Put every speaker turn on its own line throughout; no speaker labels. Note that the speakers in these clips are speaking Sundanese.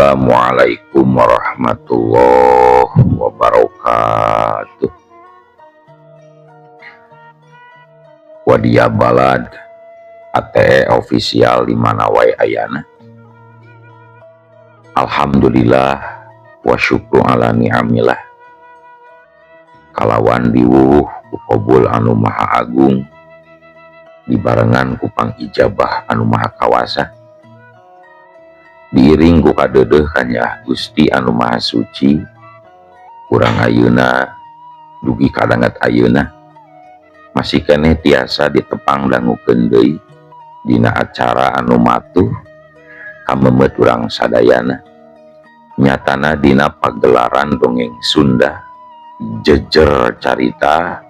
Assalamualaikum warahmatullahi wabarakatuh. Wadia balad ATE official di mana wae ayana. Alhamdulillah wa syukru ala ni'amillah. Kalawan diwuh ku qobul anu maha agung, dibarengan ku pangijabah anu maha kawasa, diiring ku kadeudeung kanya Gusti anu maha suci, urang ayeuna dugi kadanget ayeuna masih keneh tiasa ditepang dangukeun deui dina acara anu matuh kamemet urang sadayana, nyatana dina pagelaran dongeng Sunda jejer carita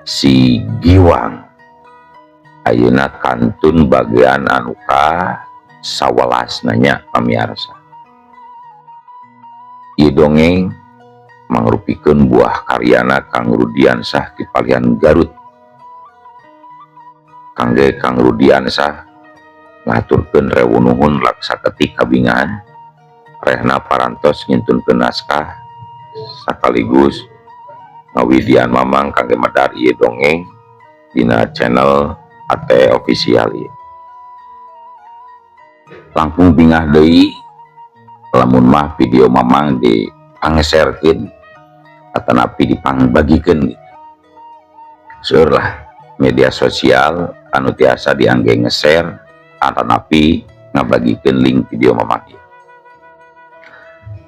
si Giwang. Ayeuna kantun bagian anu ka 11 nanya pamiarsa. Ieu dongeng mangrupikeun buah karyana Kang Rudiansah ti Palihan Garut. Kangge Kang Rudiansah ngaturkeun rewu nuhun laksa ketik kabingahan, rehna parantos ngintunkeun naskah sakaligus ngawidian mamang kangge medar ieu dongeng dina channel ATE official ieu. Langkung bingah deui lamun mah video mamang dipangeserkeun atanapi dipangbagikeun gitu. Seueur lah media sosial anu tiasa diangge nge-share atanapi ngabagikeun link video mamang ieu.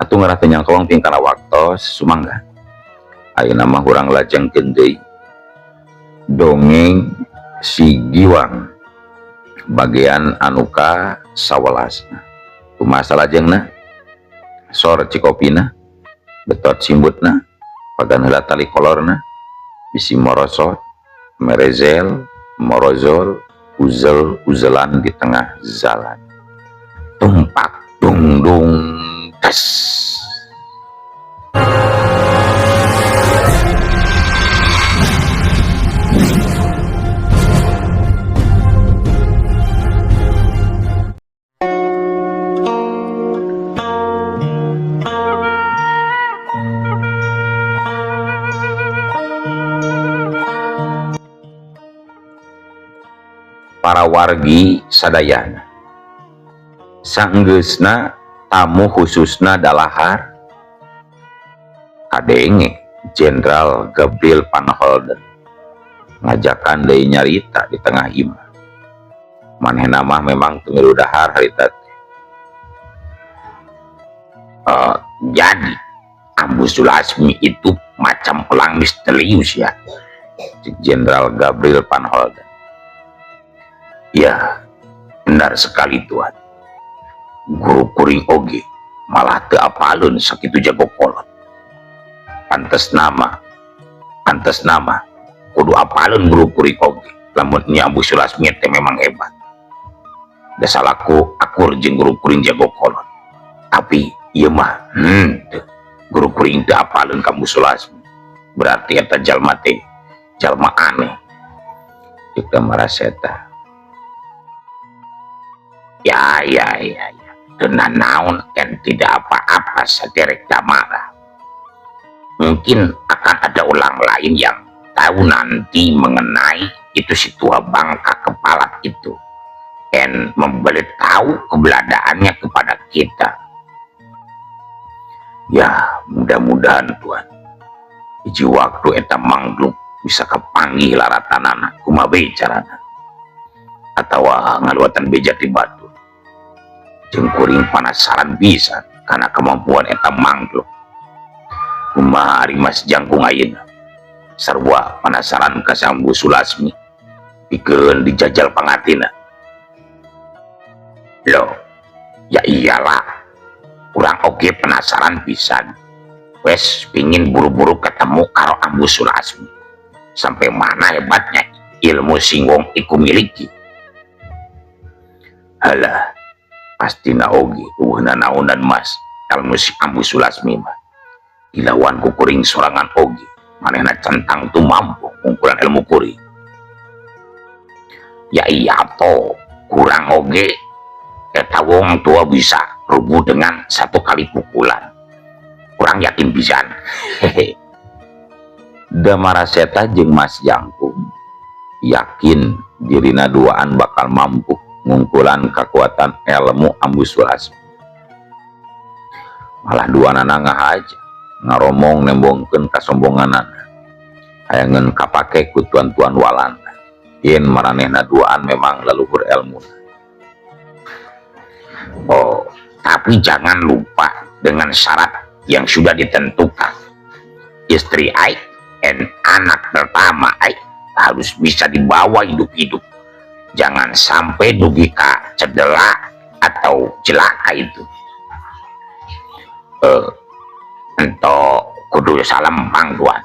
Atuh ngarah teu nyangkong tingkana waktos sumangga. Ayeuna mah urang lajengkeun deui dongeng si Giwang bagian anu ka 11. Kumaha salajengna? Sor cikopina, betot simbutna, pagan heula tali kolorna, bisi morosot, merezel, morozol, uzel-uzelan di tengah jalan. Tumpak dung dung tes. Para wargi sadayana, sanggeusna tamu khususna dalahar kadenge Jenderal Gabriel Van Holden ngajakan deui nyarita di tengah imah. Manehna mah memang teu milu dahar harita teh. Jadi Ambu Sulasmi itu macam pelang misterius ya, Jenderal Gabriel Van Holden. Ya, benar sekali Tuhan. Guru kuring oge malah teu apaleun sakitu jago kolot. Pantes nama kudu apaleun guru kuring oge. Lamun nya Ambu Sulasmi teh memang hebat. Da salaku akur jeung guru kuring jago kolot. Tapi ieu mah guru kuring teu apaleun ka Ambu Sulasmi. Berarti eta jalma teh jalma aneh. Ceuk maraseta. Ya, dengan naon kan tidak apa-apa saderek marah. Mungkin akan ada ulang lain yang tahu nanti mengenai itu si tua bangka kepala itu dan memberitahu keberadaannya kepada kita. Ya, mudah-mudahan Tuhan hiji waktu eta mangluk bisa kepanggih laratanana kumaha bae carana atawa ngaluatan beja ti batu. Jeung kuring penasaran bisa karena kemampuan eta mangluk. Kumaha ari Mas Jangkung ayeuna sarua penasaran ka Ambu Sulasmi pikeun dijajal pangatina. Loh, ya iyalah, urang oge penasaran pisan. Wes pingin buru-buru ketemu karo Ambu Sulasmi. Sampai mana hebatnya ilmu sing wong iku miliki. Halah, pasti naogi uhna naonan Mas ilmu si Ambu Sulasmi mah dilawan ku kuring sorangan ogi manehna centang tu mampu ngungkulan ilmu kuring. Ya iya to kurang oge eta wong tua bisa rubuh dengan satu kali pukulan. Kurang yakin pisan. Hehe. Damaraseta jeung Mas Jangkung yakin dirina duaan bakal mampu ngungkulan kekuatan ilmu ambu sulasmi. Malah duanana ngahaja ngaromong nembongkeun kasombonganan hayangeun kapake ku tuan-tuan Walanda yen maranehna duaan memang leluhur ilmu. Oh, tapi jangan lupa dengan syarat yang sudah ditentukan. Istri Ai dan anak pertama Ai harus bisa dibawa hidup-hidup. Jangan sampai dugi ka cedera atau celaka itu. Ento kudu salempang tuan.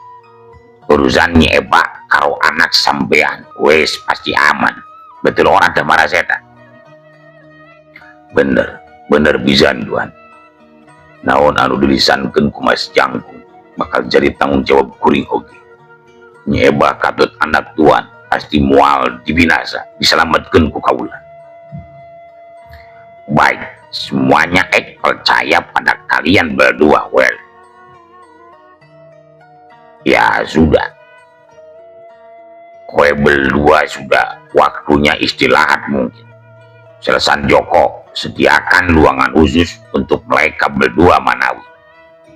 Urusan nyeba karo anak sampean wes pasti aman. Betul orang Damaraseta? Bener pisan tuan. Naon anu dilisankeun ku Mas Jangkung bakal jadi tanggung jawab kuring oge. Nyeba katut anak tuan pasti mual dibinasa diselamatkeun ku kaula. Baik, semuanya percaya pada kalian berdua. Well, ya sudah, kowe berdua sudah waktunya istirahat mungkin. Selesan Joko sediakan ruangan khusus untuk mereka berdua manawi.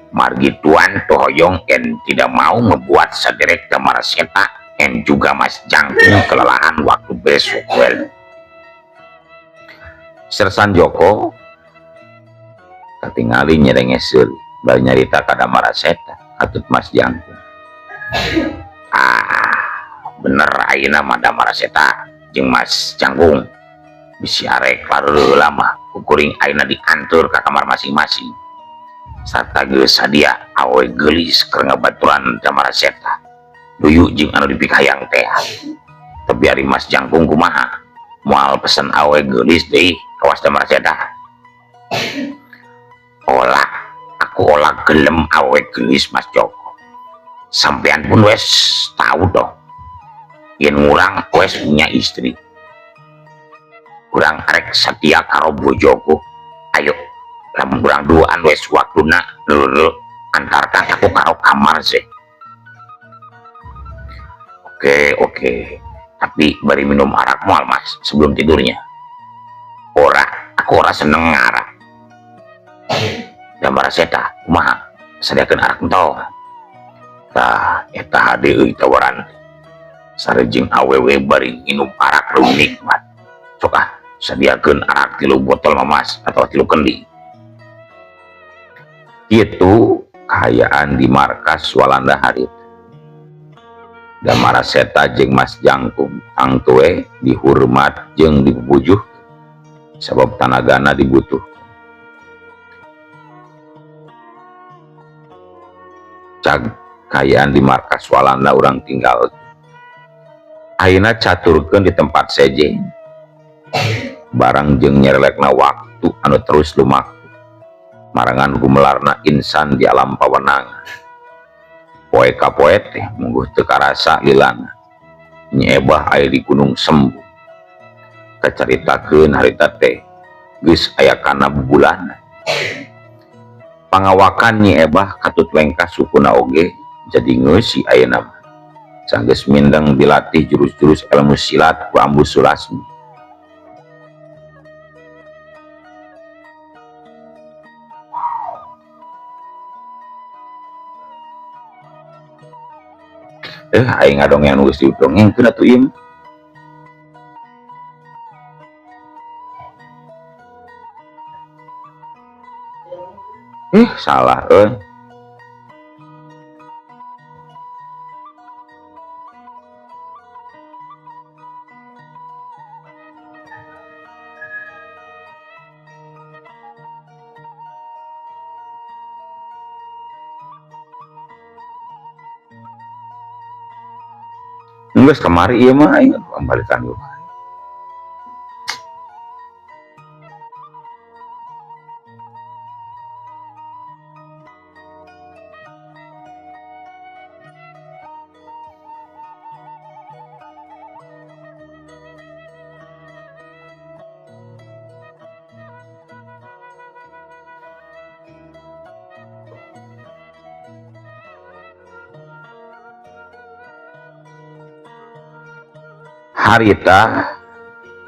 Margi tuan tohoyong en tidak mau membuat saderek Damaraseta en juga Mas Jangkung kelelahan waktu besok. Well, Sersan Joko katingali nyerenge seuli bari nyarita ka Damaraseta atut Mas Jangkung. Bener ayeuna mah Damaraseta jeung Mas Jangkung bisi arek lareula mah kukuring ayeuna diantur ka kamar masing-masing sarta geus sadia awe geulis keur ngabaturan Damaraseta duyu jeung anu dipikayang teh. Tapi ari Mas Jangkung kumaha moal pesen awe geulis deui kawas Damaraseta? Aku olah gelem awe geulis Mas Joko. Sampean pun wes tahu dong yen ngurang wes punya istri. Kurang arek setia karo bojoku. Ayo, lamun kurang duaan wes waktuna lulu antarkan aku karo kamar sih. Oke. Tapi bari minum arak moal Mas sebelum tidurnya. Aku ora seneng ngarak. Damaraseta, kumaha? Sadiakeun arak entong. Tah, eta hade euy tawaran. Sarejeng awewe bari minum arak lu nikmat. Sok sadiakeun arak 3 botol Mas atau 3 kendi. Itu kayaan di markas Walanda hari. Damaraseta jeung Mas Jangkung tang tue dihormat jeung dipupujuh sabab tanagana dibutuh. Cag kayaan di markas Walanda urang tinggal ayeuna caturkeun di tempat seje barang jeung nyerelekna waktu anu terus lumaku marangan gumelarna insan di alam pawenangan. Poe ka poe teh mungguh teu karasa lilana nyebah aya di Gunung Sembu kacaritakeun harita teh geus aya kana bulan. Pangawakan nyebah katut lengkah sukuna oge jadi ngeusi ayeuna mah sanggeus mindeng dilatih jurus-jurus ilmu silat ku ambu sulasmi. Aing ngadongeng anu geus didongengkeun atuh ieu. Salah euy. Geus kamari ieu mah aing balikan ieu. Harita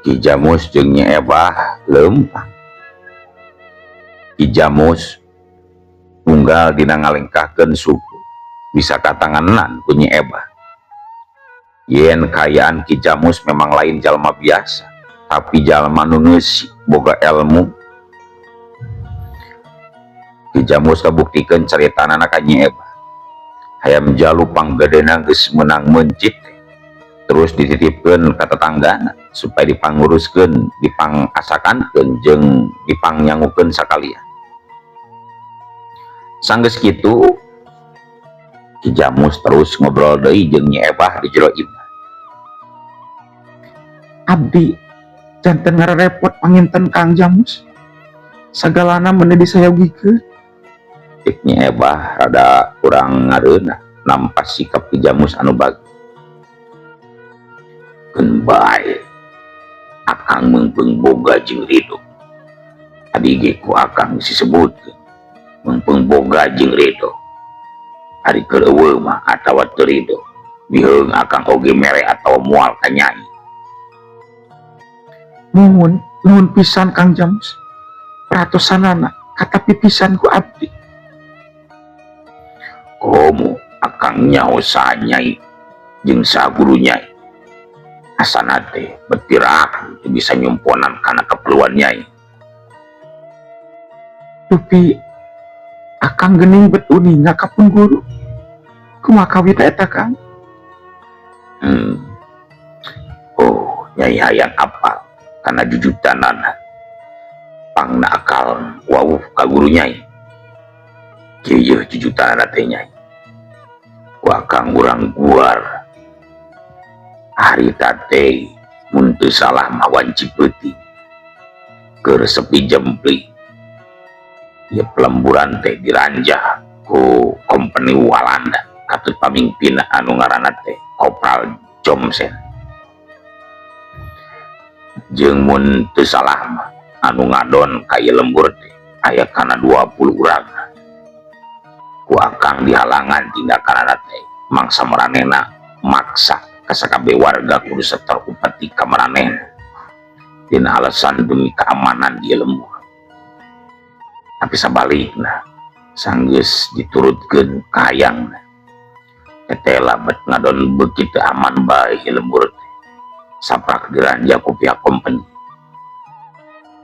Ki Jamus jeung Nyi Ebah lempang. Ki Jamus tunggal dina ngalengkahkeun suku bisa katanganan ku Nyi Ebah. Yen kayaan Ki Jamus memang lain jalma biasa, tapi jalma nu neusi boga ilmu. Ki Jamus kabuktikeun caritanana ka Nyi Ebah. Hayam jalu panggedena geus menang mencit, terus dititipkeun ka tetanggana supaya dipanguruskeun, dipangasakankeun jeung dipangyangukeun sakalian. Sanggeus kitu, Ki Jamus terus ngobrol deui jeung Nyi Ebah di jero imah.
Abdi janten ngarepot panginten Kang Jamus. Sagalana meuneu disayogikeun.
Cek Nyi Ebah rada kurang ngareunah nampas sikap Ki Jamus anu bagi. Keun bae akang meungpeung boga jeung ridho. Tadi ge ku akang disebutkeun meungpeung boga jeung ridho. Ari keur eueuh mah atawa teu ridho, biheung akang oge mere atawa moal ka Nyai.
Nuhun pisan Kang Jamus. Pratosanana kata pipisan ku abdi.
Komo akang nyaosa Nyai jeung saguru Nyai. Asana teh betirah teu bisa nyumponan kana keperluan Nyai.
Dupi akang geuning bet uninga ka Pungguru. Kumaha kawita eta Kang?
Oh, Nyai hayang apal kana jujutanana. Pangna akal wawuh ka guru Nyai. Kieu jujutanana teh Nyai. Ku akang urang guar. Harita teh mun teu salah mah wanci peuting. Keur sepi jempli. Ieu pelemburan teh diranjah ku kompeni Walanda katut pamimpinna anu ngaranna teh Kopral Jomsen. Jeung mun teu salah mah anu ngadon ka ieu lembur teh aya kana 20 urang. Ku akang dihalangan tindakanana teh mangsa maranehna maksa ka sakabeh warga kudu setor upeti ka maranehna dina alasan demi keamanan ieu lembur. Tapi sabalikna sanggeus diturutkeun ka hayangna teteh labet ngadon beuki teu aman bae ieu lembur teh saprak diranja ku pihak kompeni.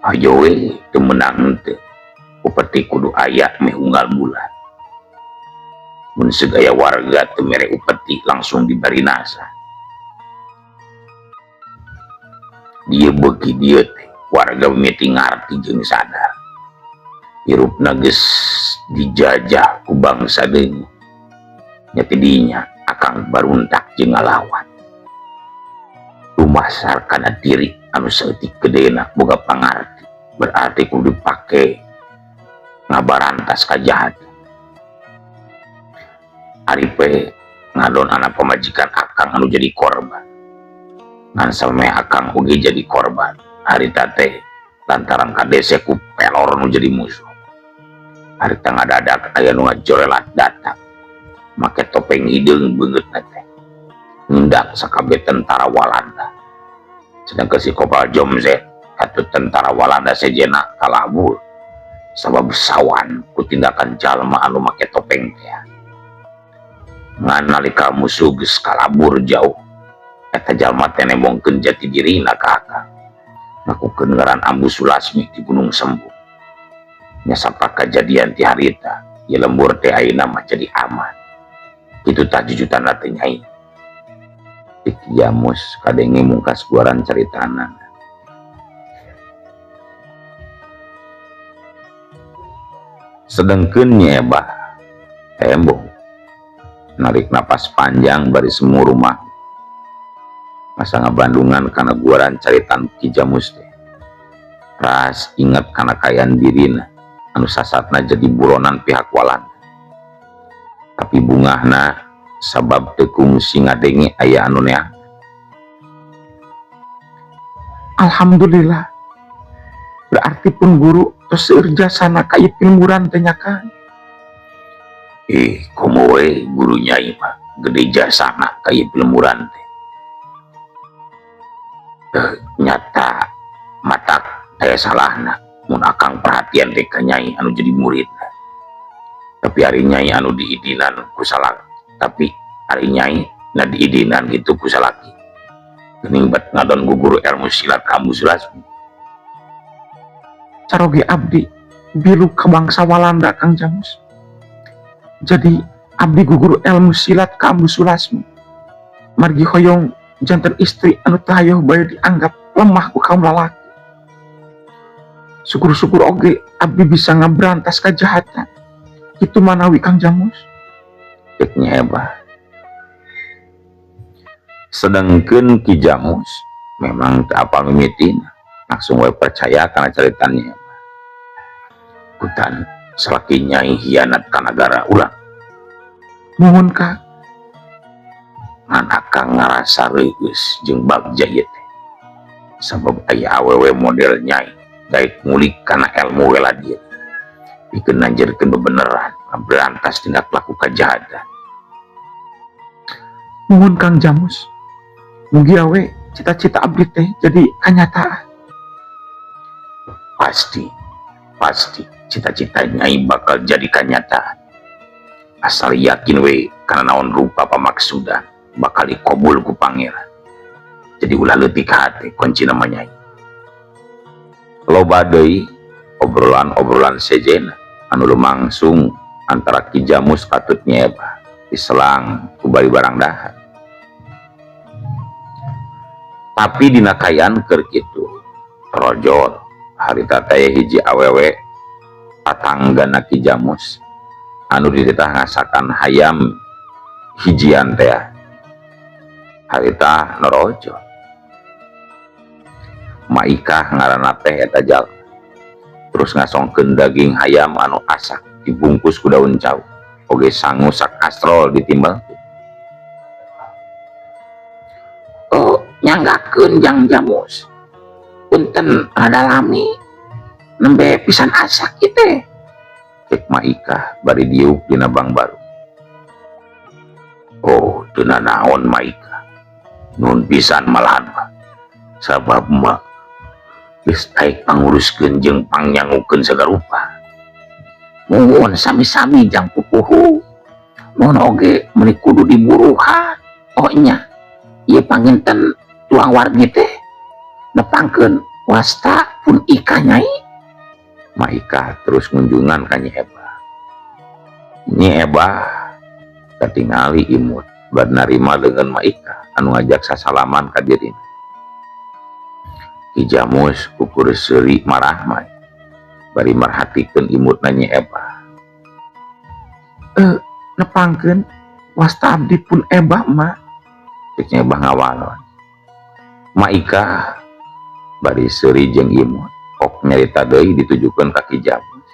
Ayo we teu meunang teu upeti kudu aya meh unggal bulan. Mun segaya warga teu mere upeti langsung dibari nasa. Dia beuki dieu teh warga mimiti ngarti jeung sadar. Hirupna geus dijajah ku bangsa deui. Nya tidinya akang baruntak jeung ngalawan. Dumasar kana diri anu saeutik gedena boga pangarti, berarti kudu dipake ngabarantas kajahatan. Ari pe ngadon anak pamajikan akang anu jadi korban. Ngan sampe akang oge jadi korban. Harita teh lantaran kadese ku pelor nu jadi musuh. Harita ngadadak aya nu ngajorelat datang. Make topeng hideung beungeutna teh. Ngindak sakabeh tentara Walanda. Sedangkan si Kopral Jomsen katut tentara Walanda sejena kalabur. Sabab sawan ku tindakan jalma anu make topeng teh. Ngan nalika musuh geus kalabur jauh, eta jalma teh nemongkeun jati dirina ka akang. Ngakukeun ngaran Ambu Sulasmi di Gunung Sembu. Nya saprak kajadian ti harita, ieu lembur teh ayeuna mah jadi aman. Kitu tah jujutanna teh Nyai. Ki Jamus kadenge mungkas guaran caritana. Sedengkeun Nyi Ebah embong narik napas panjang bari semu rumah masa ngabandungan karena guaran caritan Ki Jamus teh. Ras inget karena kayaan dirina anu sasatna jadi buronan pihak Walanda. Tapi bungahna sabab teu kungsi ngadenge aya anu neah.
Alhamdulillah. Berarti pun guru tos seueur jasana ka ieu pilmuran teh nya Kang.
Komo we guru Nyai mah gede jasana ka ieu pilmuran teh. Nyata matak aya salahna mun akang perhatian teh ka Nyai anu jadi murid. Tapi hari Nyai anu diidinan ku salaki, tapi hari Nyai na diidinan gitu ku salaki geuning bat ngadon guguru ilmu silat kamu Sulasmi.
Caroge abdi bilu ka bangsa Walanda Kang Jamus. Jadi abdi guguru ilmu silat ka Ambu Sulasmi. Margi hoyong jantan istri anu teu hayeuh bae dianggap lemah ku kaum lalaki. Syukur-syukur oge abdi bisa ngabrantas kajahatan. Itu manawi Kang Jamus.
Cek Nyai Ebah. Sedangkeun Ki Jamus memang teu apal mimitina, langsung we percaya kana caritanya. Kutan salaki Nyai hianat ka nagara urang.
Mohon Kang.
Ngan akang ngarasa reueus jeung bagja ieu teh. Sabab aya awewe model Nyai daek ngulik kana ilmu bela diri. Pikeun nanjeurkeun bebeneran berantas tindak laku kajahatan.
Mohon Kang Jamus. Mugi awe cita-cita abdi teh jadi kanyataan.
Pasti cita-cita Nyai bakal jadi kenyataan. Asal yakin we karena naon rupa pamaksudan bakal dikobul ku pangeran. Jadi ulah leutik hati kunci nama Nyai. Loba deui obrolan-obrolan sejena anu lumangsung antara Ki Jamus katut Nyai Ebah diselang ku bari barang dahar. Tapi dina kayan keur kitu rojol harita teh hiji awewe patanggana Ki Jamus anu dititah ngasakan hayam hijian teh harita norojol. Maikah ngaranna teh eta jalma terus ngasongkeun daging hayam anu asak dibungkus ku daun cau oge sangu sak kastrol ditimbal. Oh nyanggakeun Jang Jamus punten rada lami nembe pisan asak ieu teh cek Maikah bari diuk dina bang baru. Oh teu naon Maikah nun pisan malahan mah sabab mah geus taek panguruskeun jeung pangnyangukeun sagarupa. Muhun sami-sami Jang Pupuhu. Mohon oge meuni kudu diburuhan. Oh nya ieu panginten tuang wargi teh nepangkeun wasta pun ika Nyai. Maikah terus ngunjungan ka Nyai Ebah. Nyai Ebah katingali imut bad narima dengan Maikah anu ngajak sasalaman ka dirina. Ki Jamus ukur seuri marah mah bari marhatikeun imutna Nyai Ebah.
Nepangkeun wasta abdi pun Ebah mah.
Cek Nyai Ebah ngawalon. Maikah bari seuri jeung imut ok nyarita deui ditujukeun ka Ki Jamus.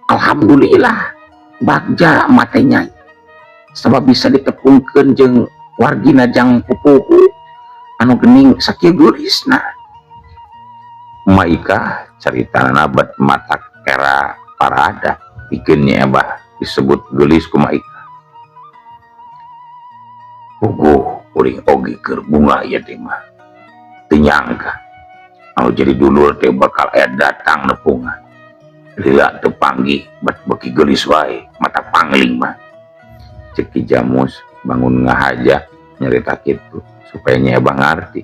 Alhamdulillah bagja mate Nyai sabab bisa ditepungkeun jeung wargina Jang Pupuhu anu geuning sakieu geulisna. Maikah caritana bat matak era parada pikeun Nyai Ebah disebut geulis ku Maikah. Puguh uring oge keur bunga ieu teh mah. Teu nyangka anu jadi dulur teh bakal aya datang nepungan. Lila teu panggih bat beuki geulis wae mata pangling mah. Cek Ki Jamus bangun ngahaja nyarita kitu supaya Nyai Ebah ngarti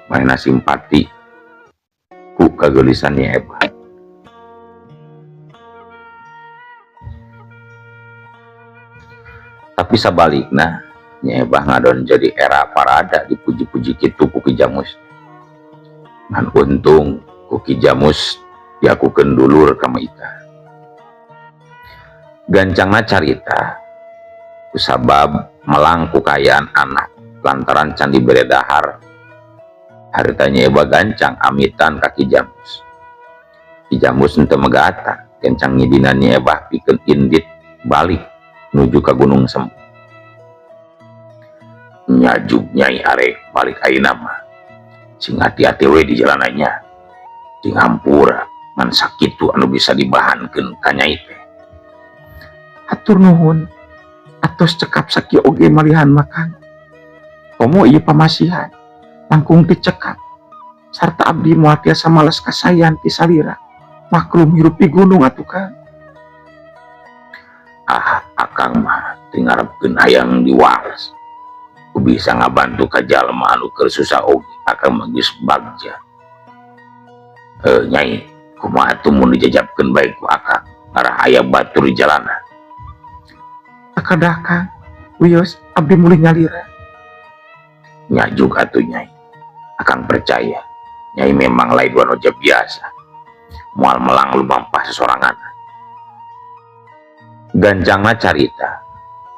maena simpati ku kageulisan Nyai Ebah. Tapi sabalikna Nyai Ebah ngadon jadi era parada dipuji-puji kitu ku Ki Jamus. Ngan untung ku Ki Jamus diakukeun dulur ka Maikah. Gancangna carita kusabab melang ku kayaan anak lantaran can dibere dahar harita Nyai Ebah gancang amitan ka Ki Jamus. Ki Jamus henteu megatan gancang ngidina Nyai Ebah pikeun indit balik nuju ka Gunung Sempu. Nyajug Nyai arek balik ayeuna mah sing hati-hati we di jalananya jeung hampura ngan sakitu anu bisa dibahankeun ka Nyai teh.
Hatur nuhun atos cekap sakieu oge malihan makan. Komo ieu pamasihan langkung dicekap sarta abdi moal tiasa males kasayan ti salira maklum hirup di gunung atuh Kang.
Akang mah tingarepkeun hayang diwales. Ku bisa ngabantu ka jalma anu keur susah oge, akang mah geus bagja. Nyai, kumaha atuh mun dijajabkeun bae ku akang ngarah aya batur di jalanan.
Akadah Kang, wios abdi mulih ngalira.
Nya juga atuh Nyai. Akang percaya, Nyai memang lain wanoja biasa. Moal melang lumampah sesorangan. Gancangna carita.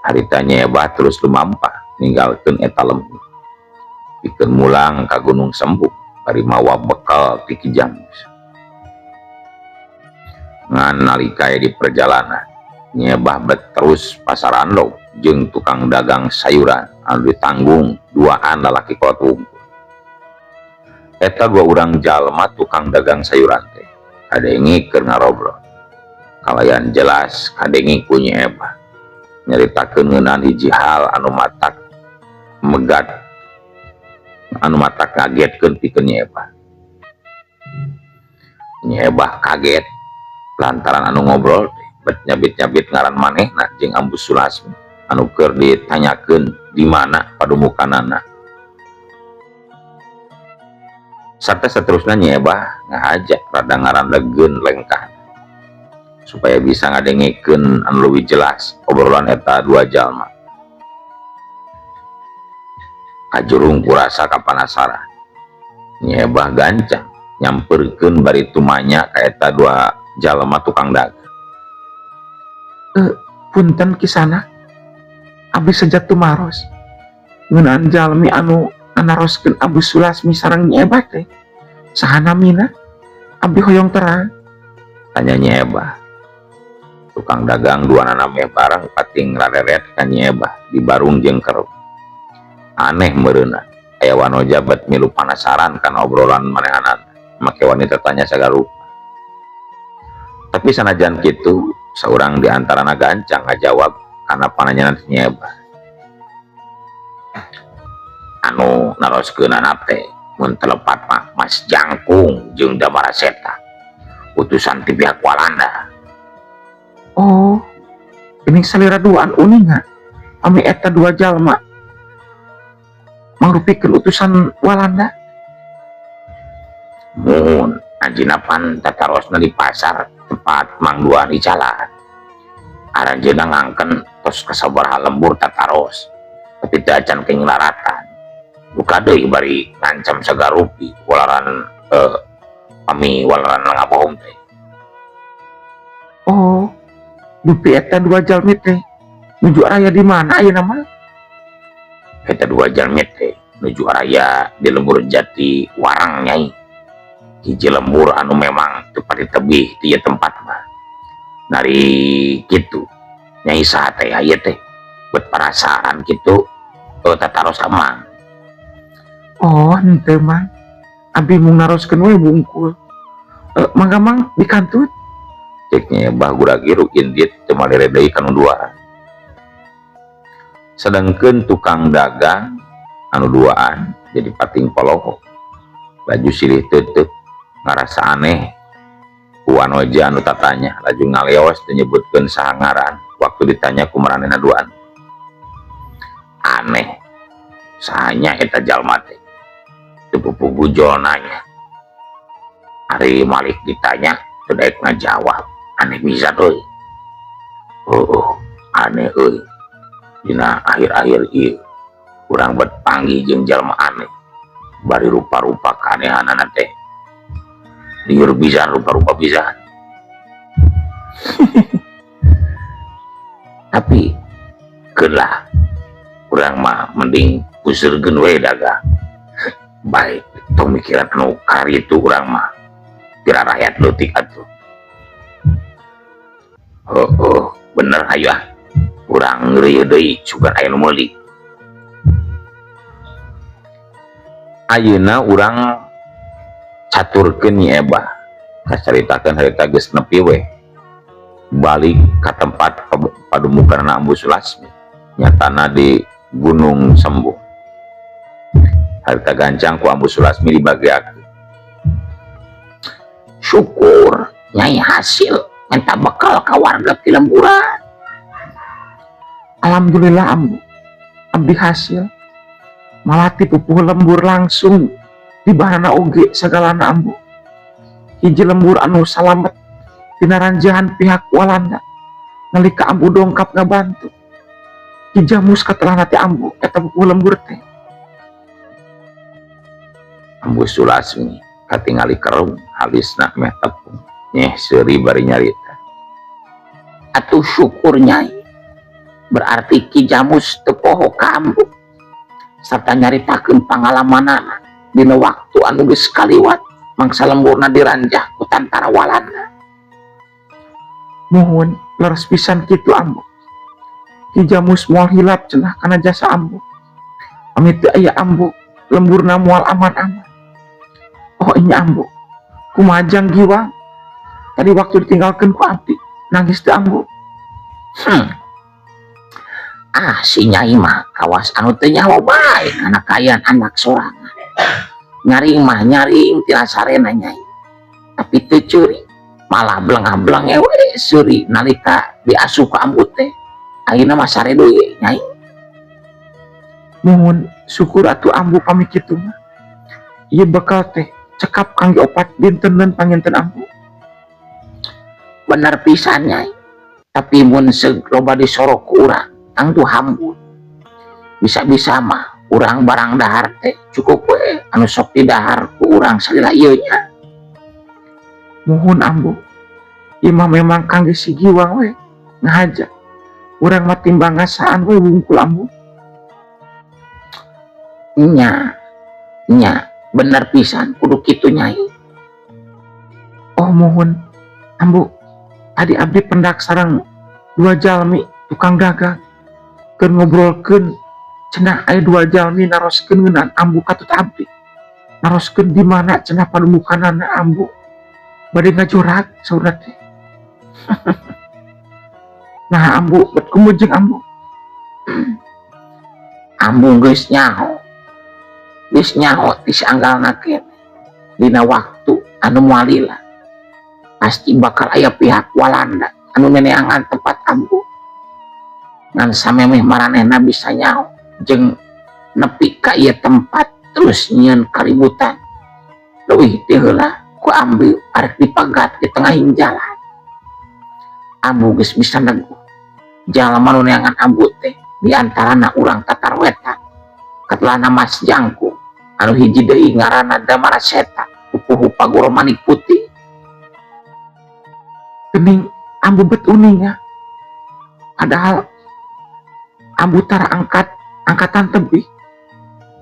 Haritanya Nyai terus lumampah ninggalkeun eta lembur. Pikeun mulang ka Gunung Sembuk bari mawa bekal ti Ki Jamus. Ngan nalika di perjalanan Nyai bet terus pasaran lo jeung tukang dagang sayuran anu ditanggung duaan lalaki kolot wungkul. Eta dua urang jalma tukang dagang sayuran teh kadengi keur ngarobrol. Kalayan jelas kadengi ku Nyai nyaritakeun ngeunaan hiji hal anu matak megat anu matak ngagetkeun pikeun Nyai Nyai kaget lantaran anu ngobrol teh bet nyabit-nyabit ngaran manehna jeung Ambu Sulasmi anu keur ditanyakeun di mana padumukanana. Sarta saterusna Nyai ngahajak rada ngarandegeun lengkah supaya bisa ngadengikeun anu leuwih jelas obrolan eta dua jalma. Kajurung kurasa kapanasaran. Nyai gancang nyamperkeun bari tumanya ka eta dua jalma tukang dagang.
Punten kisana, abdi sejat tumaros. Ngeunaan jalmi anu naroskeun Ambu Sulasmi sareng Nyai teh sahanamina abdi hoyong terang.
Tanya Nyai tukang dagang dua naname barang pating rareret ka Nyai di barung jeung keruk. Aneh meureunna aya wanoja bet milu panasaran kana obrolan manehanan make wanita tanya sagarupa. Tapi sanajan kitu saurang di antarana gancang ngajawab kana pananyanan Nyai anu naroskeun teh mun telepat mah Mas Jangkung jeung Damaraseta utusan ti pihak Walanda.
Oh, ini salira duaan uninga ame eta dua jalma mangrupikeun utusan Walanda.
Mun anjeunna pan tatarosna di pasar tempat Mang Duan di jalan. Aranjeunna ngangken tos kasabaraha lembur tataros. Tapi teu acan keinglaratan. Buka deui bari ngancam sagarupi walaran pami walaran ngabohong teh.
Oh, dupi eta dua jalmi teh nuju araya di mana ayeuna mah?
Eta dua jalmi teh nuju araya di lembur jati warang Nyai. Hiji lembur anu memang tepat di tebih di tempat mah. Dari kitu Nyai saha teh aya teh bet perasaan kitu tataros amang.
Oh, henteu Mang. Abdi mung naroskeun we bungkul. Mangga Mang dikantut.
Ceknya guragi indit teu malere deui kana duaan. Sedengkeun tukang dagang anu duaan jadi pating polohok. Laju silih teuteuk ngarasa aneh ku wanoja anu tatanya laju ngaleos teu nyebutkeun saha ngaran waktu ditanya ku maranehna duaan. Aneh sahanya eta jalma teh teu pupuh nanya. Ari Malik ditanya teu daek ngajawab. Aneh bisa euy. Aneh euy. Dina akhir-akhir ieu urang bet panggih jeung jalma aneh. Bari rupa-rupa kanehanana teh. Lieur pisan rupa-rupa pisan. Tapi kelah urang mah mending usurkeun we dagang. Baik, tong mikiran anu karitu urang mah. Kira rakyat leutik atuh. Bener hayu urang ngeureuyeuh deui sugan aya nu meuli. Ayeuna urang caturkeun Nyi Eba kacaritakeun harita geus nepi we balik ka tempat padumukanna Ambu Sulasmi nyatana di Gunung Sembung. harta gancang ku Ambu Sulasmi dibagiakeun. Syukur nyai hasil minta bekal ka warga ti lemburan.
Alhamdulillah Ambu, abdi hasil. Malah ti pupuh lembur langsung di bahana oge segalana Ambu. Hiji lembur anu salamet tina ranjahan pihak Walanda nalika Ambu dongkap ngabantu. Kijamus katelah nati Ambu eta pupuh lembur teh.
Ambu Sulasmi katingali kerung halisna meh tepung nyeh seuri bari nyarita.
Atuh syukur nyai, berarti Ki Jamus teu poho ka Ambu sarta nyaritakeun pangalamanana dina waktu anu geus kaliwat mangsa lemburna diranjah ku tantara Walanda.
Mohon leres pisan kitu Ambu. Ki Jamus moal hilap cenah kana jasa Ambu. Amit teu aya Ambu, lemburna moal aman-aman. Oh nya Ambu, kumajang giwang. Tadi waktu ditinggalkeun ku abdi, nangis teu Ambu.
Si nyai mah kawas anu teu nyaho bae kana kayan anak sorangan. Nyaring mah nyaring tirasarena nyai. Tapi teu ceuri, malah blengah-bleng we seuri nalika diasuh ka Ambu teh. Ayeuna mah sare deui nyai.
Mohon syukur atuh Ambu pami kitu mah. Ieu bekal teh cekap kangge opat dinten panginten Ambu.
Bener pisan nyai. Tapi mun seloba disorok ku urang tangtu hambur. Bisa-bisa mah urang barang dahar teh cukup we anu sok didahar ku urang salila ieu nya.
Mohon Ambu, ieu mah memang kangge si giwang we ngahaja. Urang mah timbang ngasaan we bungkul Ambu.
Nya bener pisan kudu kitu nyai.
Oh mohon Ambu, tadi abdi pendak sareng dua jalmi tukang dagang keur ngobrolkeun cenah aya dua jalmi naroskeun ngeunaan Ambu katut abdi. Naroskeun di mana cenah panemukanana Ambu bade ngajorak saurna teh. Nah Ambu bet kumujeng Ambu.
Ambu geus nyaho ti sanggalna keneh dina waktu anu moalila pasti bakal aya pihak Walanda anu neneangan tempat Ambu ngan samemeh maranehna bisa nyaho jeung nepi ka ieu tempat terus nyieun kaributan leuwih ti heula ku Ambu arek dipagat di tengahing jalan. Ambu geus bisa neguh jalma nu neangan Ambu teh diantarana urang Tatar Wetan katelahna Mas Jangkung anu hiji deui ngaranna Damaraseta pupuh Pagoro Manik Putih.
Gening Ambu bet uninga. Padahal Ambu tara angkatan tebih.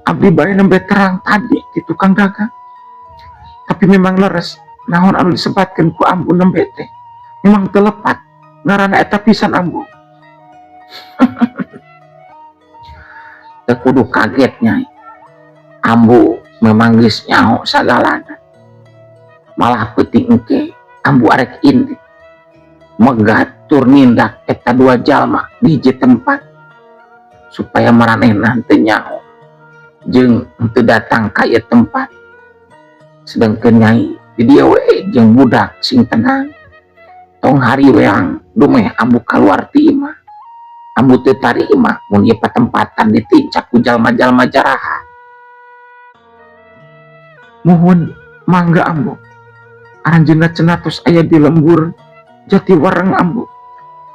Abdi bae nembe terang tadi di tukang dagang. Tapi memang leres naon anu disebatkeun ku Ambu nembe teh. Memang telepat ngaranna eta pisan Ambu.
Teu kudu kaget nyai. Ambu memang geus nyaho sagalana. Malah peuting engke Ambu arek indit megat tur nindak eta dua jalma di hiji tempat supaya maranehna teu nyaho jeung teu datang ka ieu tempat. Sedengkeun nyai di dieu we jeung budak sing tenang. Tong hari weang dumeh Ambu kaluar ti imah. Ambu teu tarima mun ieu patempatan ditincak ku jalma-jalma jaraha.
Mohon mangga Ambu. Anjeunna cenah tos aya di lembur Jatiwareng Ambu.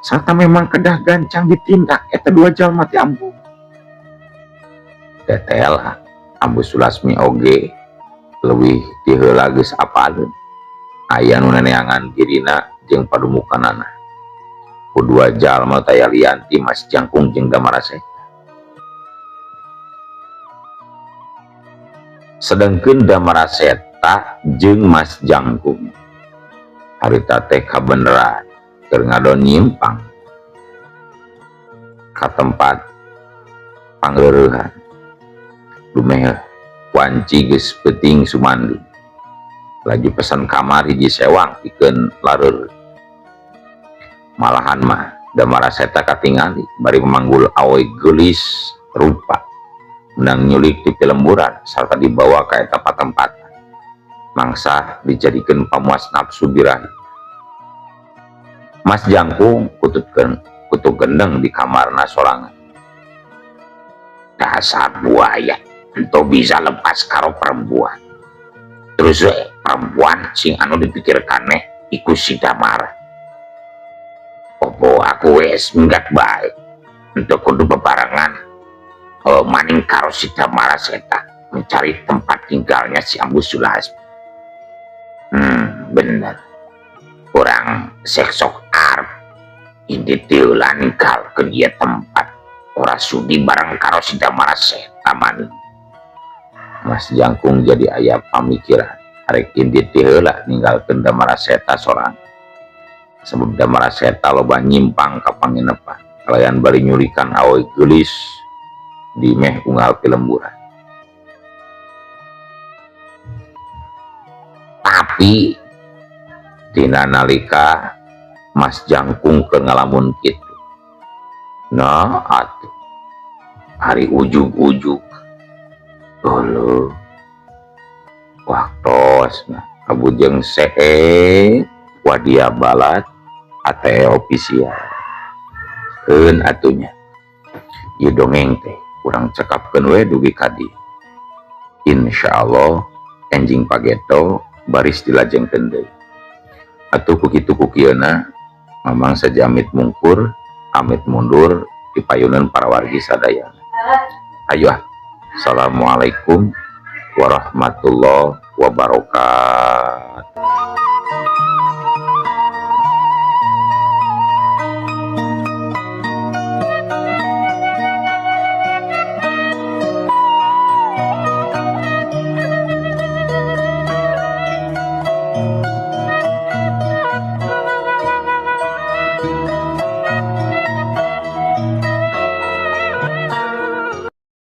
Sarta memang kedah gancang ditindak eta dua jalma ti Ambu.
Tetela Ambu Sulasmi oge leuwih ti heula geus apaleun aya nu neneangan dirina jeung padumukanana. Kedua jalma taya lianti Mas Jangkung jeung Damaraseta. Sedengkeun Damaraseta jeung Mas Jangkung harita teh kabeneran keur ngadon nyimpang ka tempat pangreurehan. Dumeh wanci geus peuting sumandi. Laju pesan kamar hiji sewang pikeun lareur. Malahan mah Damaraseta katingali bari memanggul awe geulis rupa menang nyulik di Pelemburan serta dibawa ke eta tempat mangsa dijadikan pamuas nafsu birahi. Mas Jangkung kutu gendeng di kamarna sorangan. Dasar buaya ento bisa lepas karo perempuan. Terus perempuan sing anu dipikirkaneh iku si Damara. Opo aku wes minggat baik untuk kudu bebarengan maning karo si Damara seta mencari tempat tinggalnya si Ambu Sulasmi. Bener. Kurang seksok arep ini diulan ninggal ke dia tempat ora sudi bareng karo si Damara seta maning. Mas Jangkung jadi aya pamikiran arek indit heula ninggalkeun Damara seta sorang. Sebab Damara seta loba nyimpang ka panginepan kalayan bari nyulikan awe geulis di meh unggal Pelemburan. Tapi tina nalika Mas Jangkung ke ngalamun kitu, nah atuh hari ujug-ujug dulu waktosna kabujeng wadia balat ate ofisial keun atunya ieu dongeng teh kurang cekapkeun we dugi kadi insyaallah enjing pageto baris dilajengkeun deui atuh kukitu kukieuna mamang sajamit mungkur amit mundur dipayunan para wargi sadaya. Ayo, assalamualaikum warahmatullahi wabarakatuh.